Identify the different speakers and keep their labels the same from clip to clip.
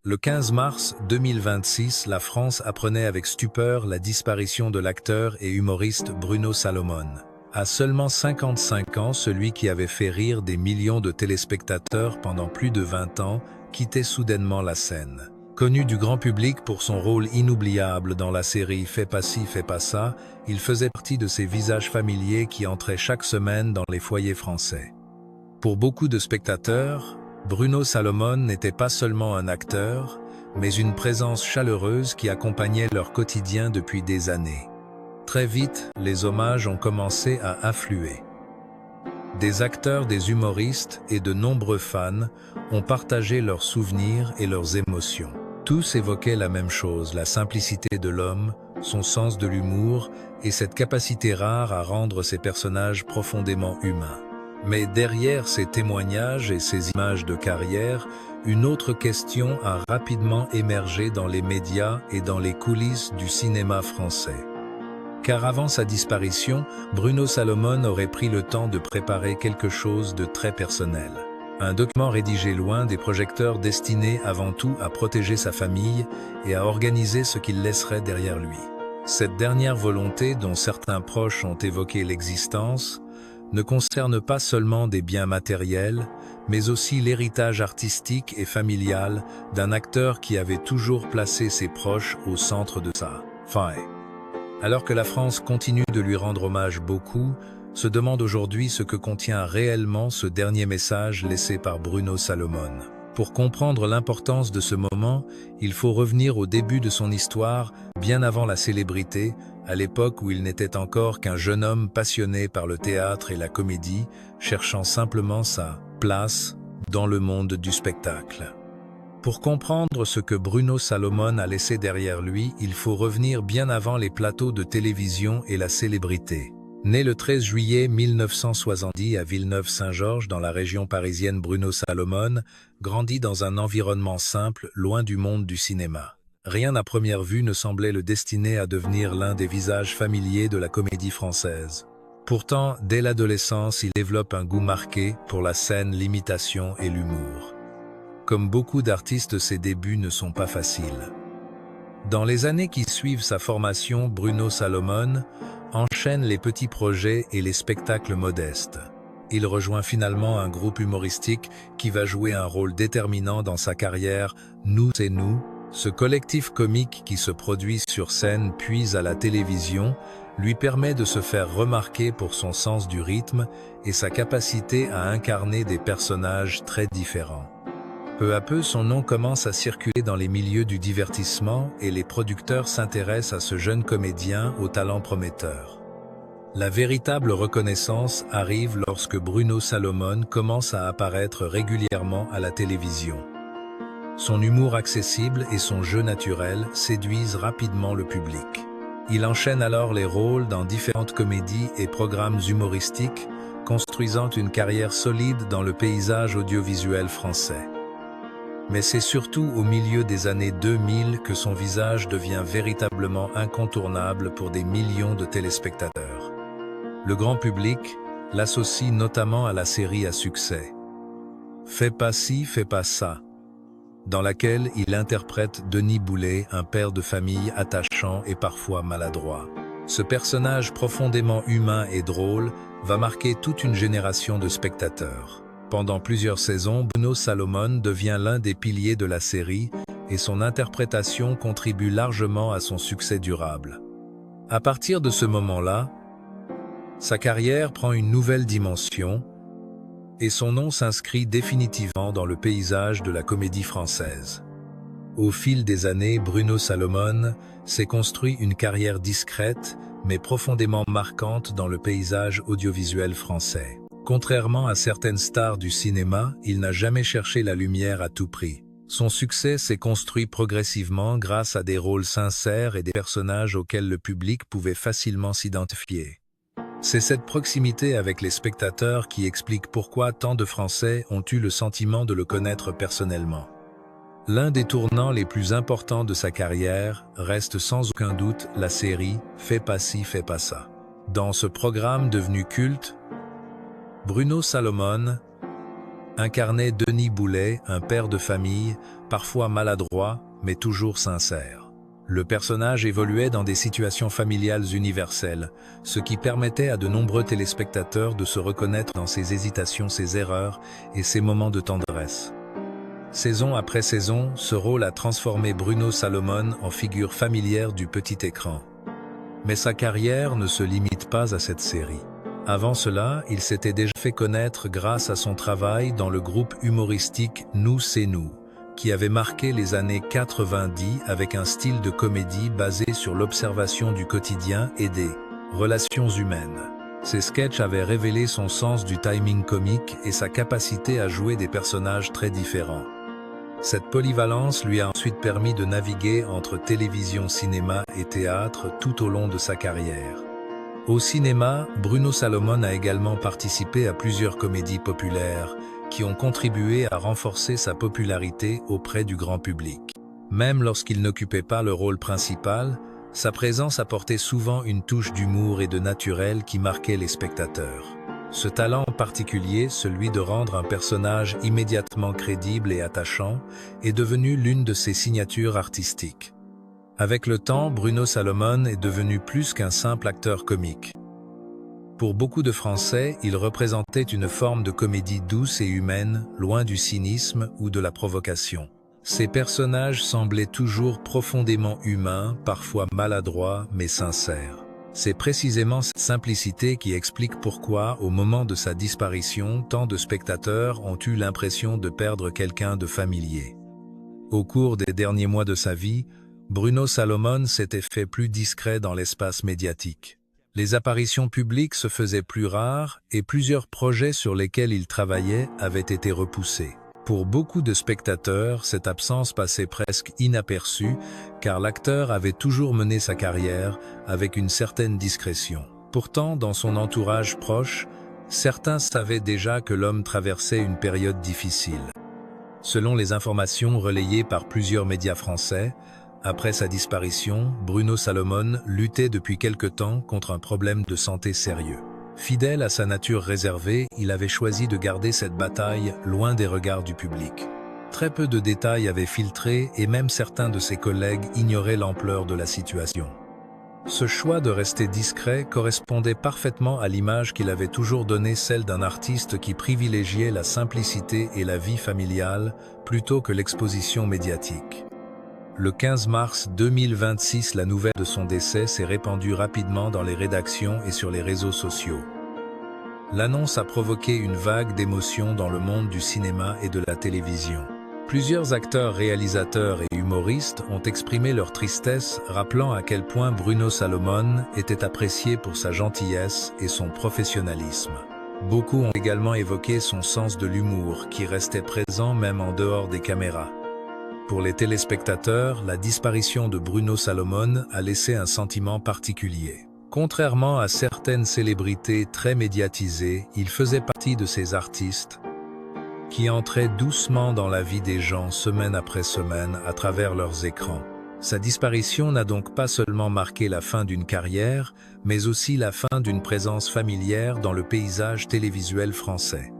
Speaker 1: Le 15 mars 2026, la France apprenait avec stupeur la disparition de l'acteur et humoriste Bruno Salomon. À seulement 55 ans, celui qui avait fait rire des millions de téléspectateurs pendant plus de 20 ans quittait soudainement la scène. Connu du grand public pour son rôle inoubliable dans la série Fais pas ci, fais pas ça, il faisait partie de ces visages familiers qui entraient chaque semaine dans les foyers français. Pour beaucoup de spectateurs, Bruno Salomon n'était pas seulement un acteur, mais une présence chaleureuse qui accompagnait leur quotidien depuis des années. Très vite, les hommages ont commencé à affluer. Des acteurs, des humoristes et de nombreux fans ont partagé leurs souvenirs et leurs émotions. Tous évoquaient la même chose, la simplicité de l'homme, son sens de l'humour et cette capacité rare à rendre ses personnages profondément humains. Mais derrière ces témoignages et ces images de carrière, une autre question a rapidement émergé dans les médias et dans les coulisses du cinéma français. Car avant sa disparition, Bruno Salomon aurait pris le temps de préparer quelque chose de très personnel. Un document rédigé loin des projecteurs destiné avant tout à protéger sa famille et à organiser ce qu'il laisserait derrière lui. Cette dernière volonté, dont certains proches ont évoqué l'existence, ne concerne pas seulement des biens matériels, mais aussi l'héritage artistique et familial d'un acteur qui avait toujours placé ses proches au centre de sa vie. Alors que la France continue de lui rendre hommage, beaucoup se demandent aujourd'hui ce que contient réellement ce dernier message laissé par Bruno Salomon. Pour comprendre l'importance de ce moment, il faut revenir au début de son histoire, bien avant la célébrité, à l'époque où il n'était encore qu'un jeune homme passionné par le théâtre et la comédie, cherchant simplement sa place dans le monde du spectacle. Pour comprendre ce que Bruno Salomon a laissé derrière lui, il faut revenir bien avant les plateaux de télévision et la célébrité. Né le 13 juillet 1970 à Villeneuve-Saint-Georges dans la région parisienne, Bruno Salomon grandit dans un environnement simple, loin du monde du cinéma. Rien à première vue ne semblait le destiner à devenir l'un des visages familiers de la comédie française. Pourtant, dès l'adolescence, il développe un goût marqué pour la scène, l'imitation et l'humour. Comme beaucoup d'artistes, ses débuts ne sont pas faciles. Dans les années qui suivent sa formation, Bruno Salomon enchaîne les petits projets et les spectacles modestes. Il rejoint finalement un groupe humoristique qui va jouer un rôle déterminant dans sa carrière, Nous c'est nous. Ce collectif comique qui se produit sur scène puis à la télévision lui permet de se faire remarquer pour son sens du rythme et sa capacité à incarner des personnages très différents. Peu à peu, son nom commence à circuler dans les milieux du divertissement et les producteurs s'intéressent à ce jeune comédien au talent prometteur. La véritable reconnaissance arrive lorsque Bruno Salomon commence à apparaître régulièrement à la télévision. Son humour accessible et son jeu naturel séduisent rapidement le public. Il enchaîne alors les rôles dans différentes comédies et programmes humoristiques, construisant une carrière solide dans le paysage audiovisuel français. Mais c'est surtout au milieu des années 2000 que son visage devient véritablement incontournable pour des millions de téléspectateurs. Le grand public l'associe notamment à la série à succès Fais pas ci, fais pas ça, dans laquelle il interprète Denis Boulet, un père de famille attachant et parfois maladroit. Ce personnage profondément humain et drôle va marquer toute une génération de spectateurs. Pendant plusieurs saisons, Bruno Salomon devient l'un des piliers de la série et son interprétation contribue largement à son succès durable. À partir de ce moment-là, sa carrière prend une nouvelle dimension et son nom s'inscrit définitivement dans le paysage de la comédie française. Au fil des années, Bruno Salomon s'est construit une carrière discrète mais profondément marquante dans le paysage audiovisuel français. Contrairement à certaines stars du cinéma, il n'a jamais cherché la lumière à tout prix. Son succès s'est construit progressivement grâce à des rôles sincères et des personnages auxquels le public pouvait facilement s'identifier. C'est cette proximité avec les spectateurs qui explique pourquoi tant de Français ont eu le sentiment de le connaître personnellement. L'un des tournants les plus importants de sa carrière reste sans aucun doute la série Fais pas ci, fais pas ça. Dans ce programme devenu culte, Bruno Salomon incarnait Denis Boulet, un père de famille parfois maladroit, mais toujours sincère. Le personnage évoluait dans des situations familiales universelles, ce qui permettait à de nombreux téléspectateurs de se reconnaître dans ses hésitations, ses erreurs et ses moments de tendresse. Saison après saison, ce rôle a transformé Bruno Salomon en figure familière du petit écran. Mais sa carrière ne se limite pas à cette série. Avant cela, il s'était déjà fait connaître grâce à son travail dans le groupe humoristique Nous c'est nous, qui avait marqué les années 90 avec un style de comédie basé sur l'observation du quotidien et des relations humaines. Ses sketchs avaient révélé son sens du timing comique et sa capacité à jouer des personnages très différents. Cette polyvalence lui a ensuite permis de naviguer entre télévision, cinéma et théâtre tout au long de sa carrière. Au cinéma, Bruno Salomon a également participé à plusieurs comédies populaires qui ont contribué à renforcer sa popularité auprès du grand public. Même lorsqu'il n'occupait pas le rôle principal, sa présence apportait souvent une touche d'humour et de naturel qui marquait les spectateurs. Ce talent particulier, celui de rendre un personnage immédiatement crédible et attachant, est devenu l'une de ses signatures artistiques. Avec le temps, Bruno Salomon est devenu plus qu'un simple acteur comique. Pour beaucoup de Français, il représentait une forme de comédie douce et humaine, loin du cynisme ou de la provocation. Ses personnages semblaient toujours profondément humains, parfois maladroits, mais sincères. C'est précisément cette simplicité qui explique pourquoi, au moment de sa disparition, tant de spectateurs ont eu l'impression de perdre quelqu'un de familier. Au cours des derniers mois de sa vie, Bruno Salomon s'était fait plus discret dans l'espace médiatique. Les apparitions publiques se faisaient plus rares et plusieurs projets sur lesquels il travaillait avaient été repoussés. Pour beaucoup de spectateurs, cette absence passait presque inaperçue car l'acteur avait toujours mené sa carrière avec une certaine discrétion. Pourtant, dans son entourage proche, certains savaient déjà que l'homme traversait une période difficile. Selon les informations relayées par plusieurs médias français, après sa disparition, Bruno Salomon luttait depuis quelque temps contre un problème de santé sérieux. Fidèle à sa nature réservée, il avait choisi de garder cette bataille loin des regards du public. Très peu de détails avaient filtré et même certains de ses collègues ignoraient l'ampleur de la situation. Ce choix de rester discret correspondait parfaitement à l'image qu'il avait toujours donnée, celle d'un artiste qui privilégiait la simplicité et la vie familiale plutôt que l'exposition médiatique. Le 15 mars 2026, la nouvelle de son décès s'est répandue rapidement dans les rédactions et sur les réseaux sociaux. L'annonce a provoqué une vague d'émotions dans le monde du cinéma et de la télévision. Plusieurs acteurs, réalisateurs et humoristes ont exprimé leur tristesse, rappelant à quel point Bruno Salomon était apprécié pour sa gentillesse et son professionnalisme. Beaucoup ont également évoqué son sens de l'humour, qui restait présent même en dehors des caméras. Pour les téléspectateurs, la disparition de Bruno Salomon a laissé un sentiment particulier. Contrairement à certaines célébrités très médiatisées, il faisait partie de ces artistes qui entraient doucement dans la vie des gens semaine après semaine à travers leurs écrans. Sa disparition n'a donc pas seulement marqué la fin d'une carrière, mais aussi la fin d'une présence familière dans le paysage télévisuel français.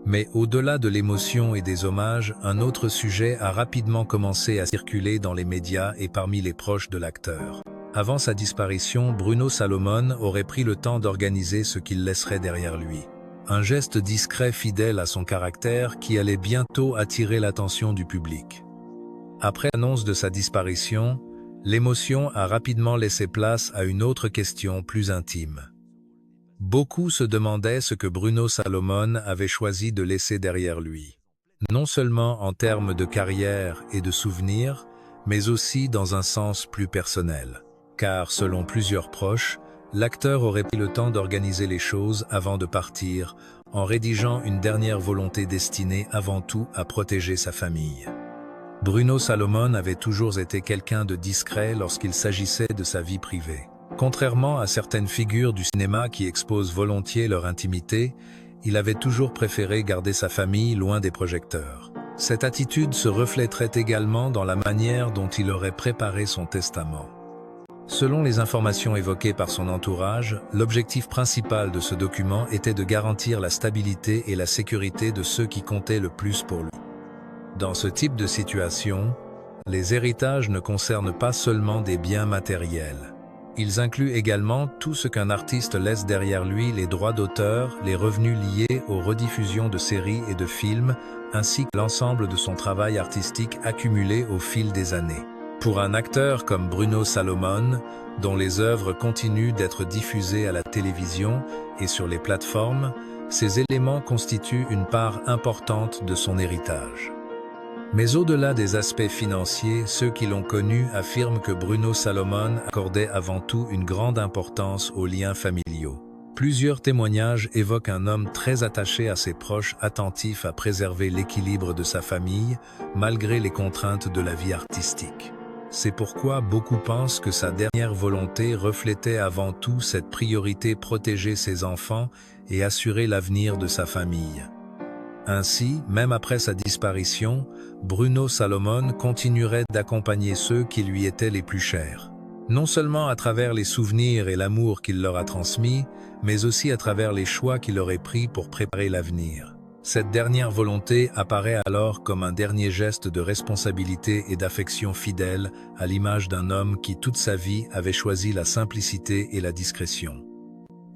Speaker 1: Mais au-delà de l'émotion et des hommages, un autre sujet a rapidement commencé à circuler dans les médias et parmi les proches de l'acteur. Avant sa disparition, Bruno Salomon aurait pris le temps d'organiser ce qu'il laisserait derrière lui. Un geste discret fidèle à son caractère qui allait bientôt attirer l'attention du public. Après l'annonce de sa disparition, l'émotion a rapidement laissé place à une autre question plus intime. Beaucoup se demandaient ce que Bruno Salomon avait choisi de laisser derrière lui. Non seulement en termes de carrière et de souvenirs, mais aussi dans un sens plus personnel. Car, selon plusieurs proches, l'acteur aurait pris le temps d'organiser les choses avant de partir, en rédigeant une dernière volonté destinée avant tout à protéger sa famille. Bruno Salomon avait toujours été quelqu'un de discret lorsqu'il s'agissait de sa vie privée. Contrairement à certaines figures du cinéma qui exposent volontiers leur intimité, il avait toujours préféré garder sa famille loin des projecteurs. Cette attitude se reflèterait également dans la manière dont il aurait préparé son testament. Selon les informations évoquées par son entourage, l'objectif principal de ce document était de garantir la stabilité et la sécurité de ceux qui comptaient le plus pour lui. Dans ce type de situation, les héritages ne concernent pas seulement des biens matériels. Ils incluent également tout ce qu'un artiste laisse derrière lui, les droits d'auteur, les revenus liés aux rediffusions de séries et de films, ainsi que l'ensemble de son travail artistique accumulé au fil des années. Pour un acteur comme Bruno Salomon, dont les œuvres continuent d'être diffusées à la télévision et sur les plateformes, ces éléments constituent une part importante de son héritage. Mais au-delà des aspects financiers, ceux qui l'ont connu affirment que Bruno Salomon accordait avant tout une grande importance aux liens familiaux. Plusieurs témoignages évoquent un homme très attaché à ses proches, attentif à préserver l'équilibre de sa famille, malgré les contraintes de la vie artistique. C'est pourquoi beaucoup pensent que sa dernière volonté reflétait avant tout cette priorité: protéger ses enfants et assurer l'avenir de sa famille. Ainsi, même après sa disparition, Bruno Salomon continuerait d'accompagner ceux qui lui étaient les plus chers. Non seulement à travers les souvenirs et l'amour qu'il leur a transmis, mais aussi à travers les choix qu'il aurait pris pour préparer l'avenir. Cette dernière volonté apparaît alors comme un dernier geste de responsabilité et d'affection fidèle, à l'image d'un homme qui toute sa vie avait choisi la simplicité et la discrétion.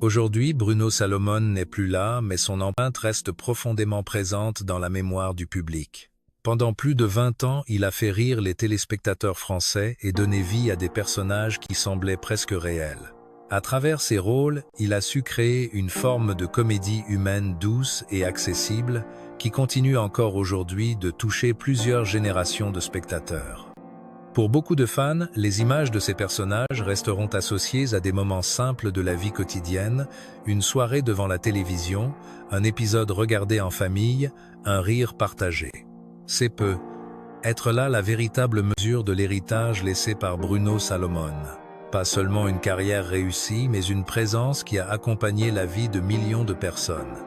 Speaker 1: Aujourd'hui, Bruno Salomon n'est plus là, mais son empreinte reste profondément présente dans la mémoire du public. Pendant plus de 20 ans, il a fait rire les téléspectateurs français et donné vie à des personnages qui semblaient presque réels. À travers ses rôles, il a su créer une forme de comédie humaine douce et accessible qui continue encore aujourd'hui de toucher plusieurs générations de spectateurs. Pour beaucoup de fans, les images de ces personnages resteront associées à des moments simples de la vie quotidienne, une soirée devant la télévision, un épisode regardé en famille, un rire partagé. C'est peu être là la véritable mesure de l'héritage laissé par Bruno Salomon. Pas seulement une carrière réussie, mais une présence qui a accompagné la vie de millions de personnes.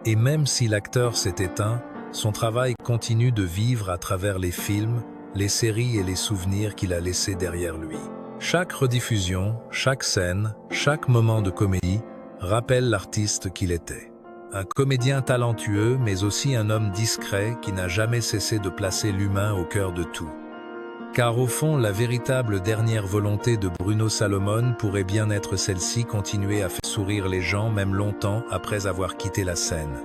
Speaker 1: Et même si l'acteur s'est éteint, son travail continue de vivre à travers les films, les séries et les souvenirs qu'il a laissés derrière lui. Chaque rediffusion, chaque scène, chaque moment de comédie rappelle l'artiste qu'il était. Un comédien talentueux, mais aussi un homme discret qui n'a jamais cessé de placer l'humain au cœur de tout. Car au fond, la véritable dernière volonté de Bruno Salomon pourrait bien être celle-ci: continuer à faire sourire les gens même longtemps après avoir quitté la scène.